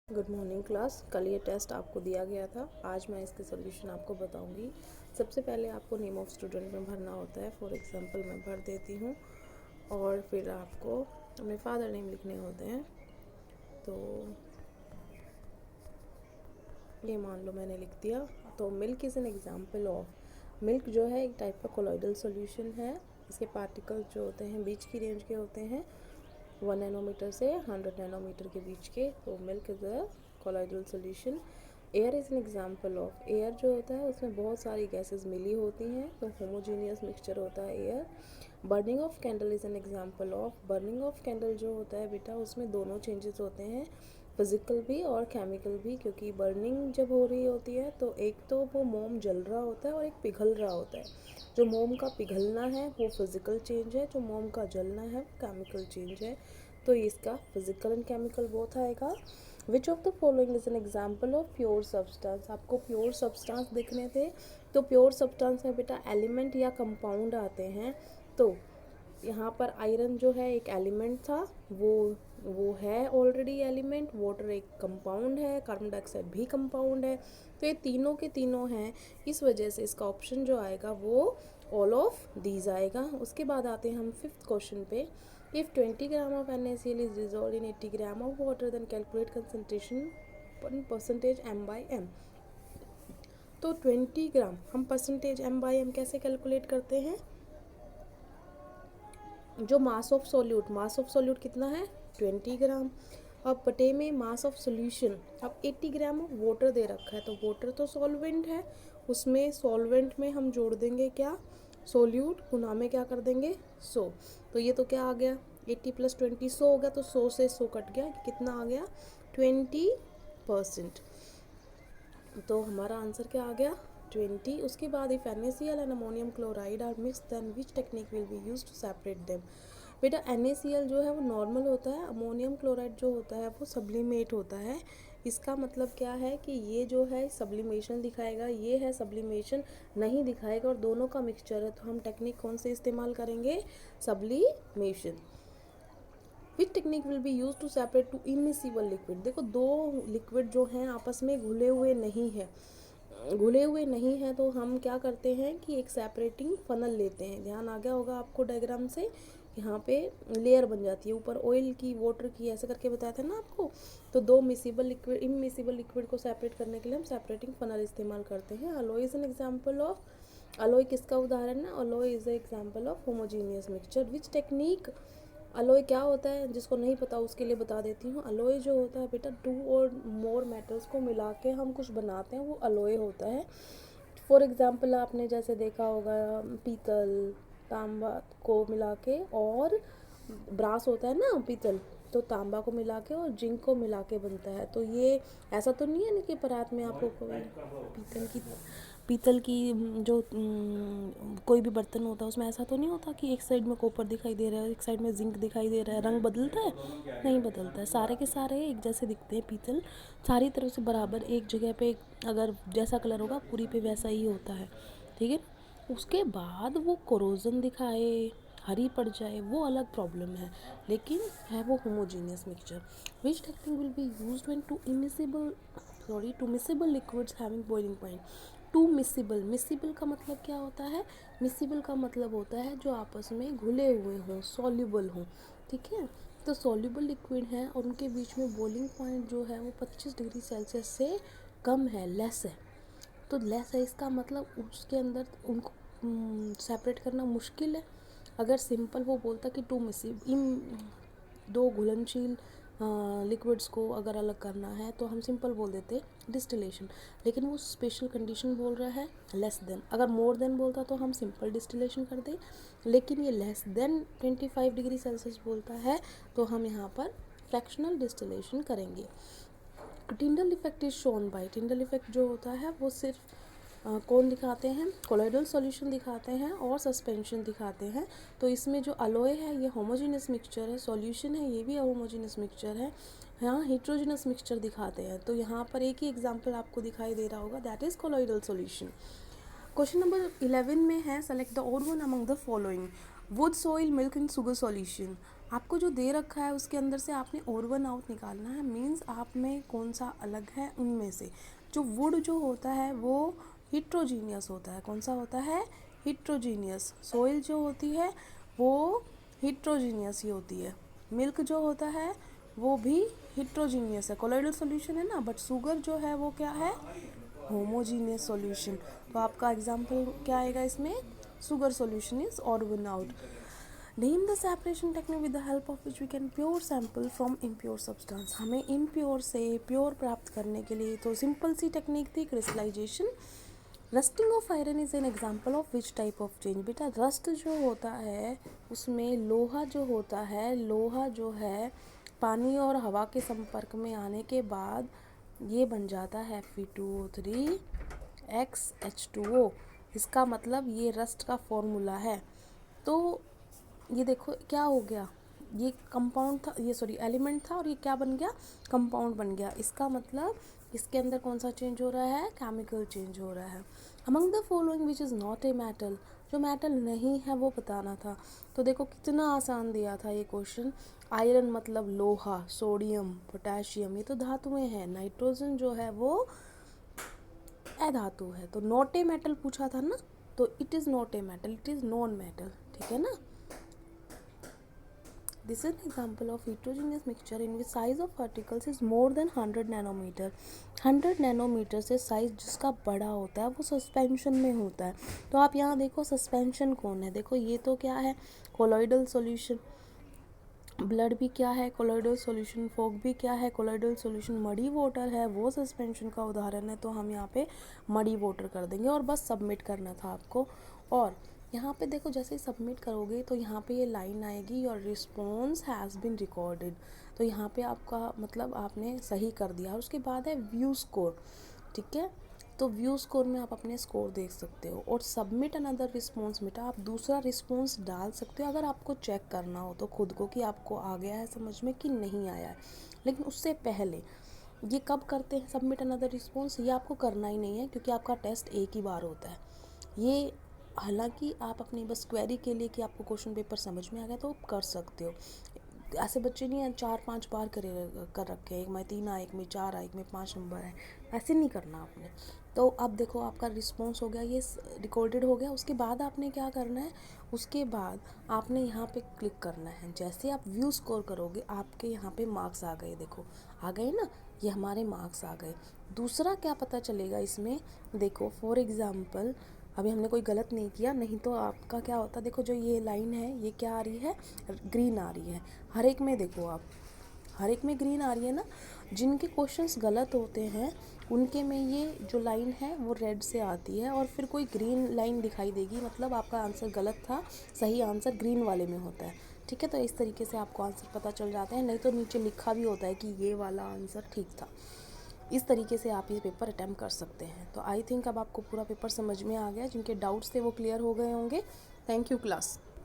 Good morning class. कल ये test आपको दिया गया था, आज मैं इसके सॉल्यूशन आपको बताऊंगी। सबसे पहले आपको नेम ऑफ स्टूडेंट में भरना होता है। फॉर एग्जांपल मैं भर देती हूँ और फिर आपको अपने फादर नेम लिखने होते हैं। तो ये मान लो मैंने लिख दिया। तो milk is an example of, milk जो है एक टाइप का कोलॉइडल सॉल्यूशन है। इसके पार्टिकल्स जो होते हैं बीच की रेंज के होते हैं, 1 नैनोमीटर से 100 नैनोमीटर के बीच के। तो milk is a colloidal solution. Air is an example of, air जो होता है उसमें बहुत सारी गैसेस मिली होती हैं, तो होमोजीनियस मिक्सचर होता है air. Burning of candle is an example of, burning of candle जो होता है बेटा उसमें दोनों चेंजेस होते हैं, फिज़िकल भी और केमिकल भी। क्योंकि बर्निंग जब हो रही होती है तो एक तो वो मोम जल रहा होता है और एक पिघल रहा होता है। जो मोम का पिघलना है वो फिज़िकल चेंज है, जो मोम का जलना है वो केमिकल चेंज है। तो इसका फिज़िकल एंड केमिकल बोथ आएगा। Which of the following is an example of pure substance. आपको प्योर सब्सटेंस देखने थे, तो प्योर सब्सटेंस में बेटा एलिमेंट या कंपाउंड आते हैं। तो यहाँ पर आयरन जो है एक एलिमेंट था, वो है ऑलरेडी एलिमेंट। वाटर एक कंपाउंड है, कार्बन डाइऑक्साइड भी कंपाउंड है। तो ये तीनों के तीनों हैं, इस वजह से इसका ऑप्शन जो आएगा वो ऑल ऑफ दीज आएगा। उसके बाद आते हैं हम 5th क्वेश्चन पे। If 20 gram of NaCl is dissolve in 80 gram of water then calculate concentration percentage m/m। तो 20 ग्राम हम परसेंटेज m/m कैसे कैलकुलेट करते हैं? जो मास ऑफ सॉल्यूट कितना है? 20 ग्राम। अब बटे में मास ऑफ सॉल्यूशन, अब 80 ग्राम ऑफ वाटर दे रखा है, तो वाटर तो सॉल्वेंट है, उसमें सॉल्वेंट में हम जोड़ देंगे क्या? सोल्यूट। गुना में क्या कर देंगे? 100। तो ये तो क्या आ गया? 80 + 20 100 हो गया। तो 100 से 100 कट गया, कितना आ गया? 20%। तो हमारा आंसर क्या आ गया? 20। उसके बाद if NaCl and ammonium chloride are mix then which technique will be use to separate them. बेटा NaCl जो है वो नॉर्मल होता है, अमोनियम क्लोराइड जो होता है वो सब्लिमेट होता है। इसका मतलब क्या है कि ये जो है सब्लिमेशन दिखाएगा, ये है सब्लिमेशन नहीं दिखाएगा, और दोनों का मिक्सचर है। तो हम टेक्निक कौन से इस्तेमाल करेंगे? Sublimation. Which technique will be use to separate two immiscible liquid. देखो दो लिक्विड जो हैं आपस में घुले हुए नहीं हैं, तो हम क्या करते हैं कि एक सेपरेटिंग फनल लेते हैं। ध्यान आ गया होगा आपको डायग्राम से, यहाँ पे लेयर बन जाती है, ऊपर ऑयल की वाटर की ऐसे करके बताया था ना आपको। तो दो इमिसिबल लिक्विड को सेपरेट करने के लिए हम सेपरेटिंग फनल इस्तेमाल करते हैं। Alloy is an example of, alloy किसका उदाहरण है? Alloy is a example of homogeneous mixture. Which technique, alloy क्या होता है जिसको नहीं पता उसके लिए बता देती हूँ। अलोय जो होता है बेटा 2 और मोर मेटल्स को मिला के हम कुछ बनाते हैं, वो अलोय होता है। फॉर एग्जाम्पल आपने जैसे देखा होगा पीतल तांबा को मिला के, और ब्रास होता है ना पीतल, तो तांबा को मिला के और जिंक को मिला के बनता है। तो ये ऐसा तो नहीं है ना कि परात में आप लोग पीतल की जो कोई भी बर्तन होता है उसमें ऐसा तो नहीं होता कि एक साइड में कॉपर दिखाई दे रहा है, एक साइड में जिंक दिखाई दे रहा है, रंग बदलता है? नहीं बदलता है, सारे के सारे एक जैसे दिखते हैं। पीतल सारी तरफ से बराबर एक जगह पे अगर जैसा कलर होगा पूरी पे वैसा ही होता है, ठीक है। उसके बाद वो कोरोजन दिखाए, हरी पड़ जाए, वो अलग प्रॉब्लम है, लेकिन है वो homogeneous mixture. Which technique will be used when two miscible liquids having boiling point. Two miscible का मतलब क्या होता है? मिसिबल का मतलब होता है जो आपस में घुले हुए हों, सॉल्युबल हों, ठीक है। तो सॉल्युबल लिक्विड हैं और उनके बीच में बॉइलिंग पॉइंट जो है वो 25 डिग्री सेल्सियस से कम है, लेस है। तो लेस है इसका मतलब उसके अंदर उनको सेपरेट करना मुश्किल है। अगर सिंपल वो बोलता कि दो घुलनशील लिक्विड्स को अगर अलग करना है तो हम सिंपल बोल देते डिस्टिलेशन, लेकिन वो स्पेशल कंडीशन बोल रहा है लेस देन। अगर मोर देन बोलता तो हम सिंपल डिस्टिलेशन कर दे, लेकिन ये लेस देन 25 डिग्री सेल्सियस बोलता है तो हम यहाँ पर फ्रैक्शनल डिस्टिलेशन करेंगे। Tyndall effect is shown by, Tyndall effect जो होता है वो सिर्फ कौन दिखाते हैं? कोलोइडल सॉल्यूशन दिखाते हैं और सस्पेंशन दिखाते हैं। तो इसमें जो अलोय है ये होमोजेनस मिक्सचर है, सॉल्यूशन है ये भी होमोजेनस मिक्सचर है। यहाँ हेट्रोजेनस मिक्सचर दिखाते हैं। तो यहाँ पर एक ही एग्जांपल आपको दिखाई दे रहा होगा, that is colloidal solution. Question number 11 में है select the odd one among the following. Wood, soil, milk and sugar solution. आपको जो दे रखा है उसके अंदर से आपने ओड वन आउट निकालना है, मीन्स आप में कौन सा अलग है उनमें से। जो वुड जो होता है वो हिट्रोजीनियस होता है। कौन सा होता है? हिट्रोजीनियस। सोइल जो होती है वो हिट्रोजीनियस ही होती है। मिल्क जो होता है वो भी हिट्रोजीनियस है, कोलोइडल सॉल्यूशन है ना, बट शुगर जो है वो क्या है? Homogeneous solution. तो आपका एग्जाम्पल क्या आएगा इसमें? Sugar solution is odd one out. Name the separation technique with the help of which we can pure sample from impure substance। हमें impure से प्योर प्राप्त करने के लिए तो सिंपल सी टेक्निक थी, crystallization. Rusting of iron is an example of which type of change? बेटा रस्ट जो होता है उसमें लोहा जो होता है, लोहा जो है पानी और हवा के संपर्क में आने के बाद ये बन जाता है Fe2O3 XH2O। इसका मतलब ये रस्ट का फॉर्मूला है। तो ये देखो क्या हो गया, ये कंपाउंड था, ये सॉरी एलिमेंट था, और ये क्या बन गया? कंपाउंड बन गया। इसका मतलब इसके अंदर कौन सा चेंज हो रहा है? केमिकल चेंज हो रहा है। Among the following which is not a metal, जो मेटल नहीं है वो बताना था। तो देखो कितना आसान दिया था ये क्वेश्चन। आयरन मतलब लोहा, सोडियम, पोटेशियम, ये तो धातुएं हैं। नाइट्रोजन जो है वो अधातु है। तो नॉट ए मेटल पूछा था ना, तो it is not a metal, it is non metal. ठीक है ना। This is an example of heterogeneous mixture in which size of particles is more than 100 nanometer. 100 nanometer से साइज जिसका बड़ा होता है वो सस्पेंशन में होता है। तो आप यहाँ देखो सस्पेंशन कौन है? देखो ये तो क्या है? Colloidal solution. ब्लड भी क्या है? Colloidal solution. फोक भी क्या है? Colloidal solution. मडी वाटर है वो सस्पेंशन का उदाहरण है, तो हम यहाँ पे मडी वाटर कर देंगे और बस सबमिट करना था आपको। और यहाँ पे देखो जैसे ही सबमिट करोगे तो यहाँ पे ये लाइन आएगी, your response has been recorded. तो यहाँ पे आपका मतलब आपने सही कर दिया। उसके बाद है व्यू स्कोर। ठीक है, तो व्यू स्कोर में आप अपने स्कोर देख सकते हो। और सबमिट अनदर रिस्पॉन्स बेटा आप दूसरा रिस्पॉन्स डाल सकते हो अगर आपको चेक करना हो तो खुद को कि आपको आ गया है समझ में कि नहीं आया है। लेकिन उससे पहले ये कब करते हैं सबमिट अनदर रिस्पॉन्स? ये आपको करना ही नहीं है क्योंकि आपका टेस्ट एक ही बार होता है। ये हालांकि आप अपनी बस क्वेरी के लिए कि आपको क्वेश्चन पेपर समझ में आ गया तो आप कर सकते हो। ऐसे बच्चे नहीं हैं 4-5 बार कर रखे हैं, एक में 3 आए, एक में 4 आए, एक में 5 नंबर है, ऐसे नहीं करना आपने। तो अब देखो आपका रिस्पॉन्स हो गया, ये रिकॉर्डेड हो गया। उसके बाद आपने क्या करना है? उसके बाद आपने यहाँ पे क्लिक करना है। जैसे आप व्यू स्कोर करोगे आपके यहाँ पे मार्क्स आ गए। देखो आ गए ना, ये हमारे मार्क्स आ गए। दूसरा क्या पता चलेगा इसमें? देखो फॉर एग्ज़ाम्पल अभी हमने कोई गलत नहीं किया, नहीं तो आपका क्या होता? देखो जो ये लाइन है ये क्या आ रही है? ग्रीन आ रही है। हर एक में देखो आप, हर एक में ग्रीन आ रही है ना। जिनके क्वेश्चंस गलत होते हैं उनके में ये जो लाइन है वो रेड से आती है, और फिर कोई ग्रीन लाइन दिखाई देगी, मतलब आपका आंसर गलत था, सही आंसर ग्रीन वाले में होता है। ठीक है, तो इस तरीके से आपको आंसर पता चल जाता है। नहीं तो नीचे लिखा भी होता है कि ये वाला आंसर ठीक था। इस तरीके से आप ये पेपर अटैम्प्ट कर सकते हैं। तो आई थिंक अब आपको पूरा पेपर समझ में आ गया। जिनके डाउट्स थे वो क्लियर हो गए होंगे। Thank you class.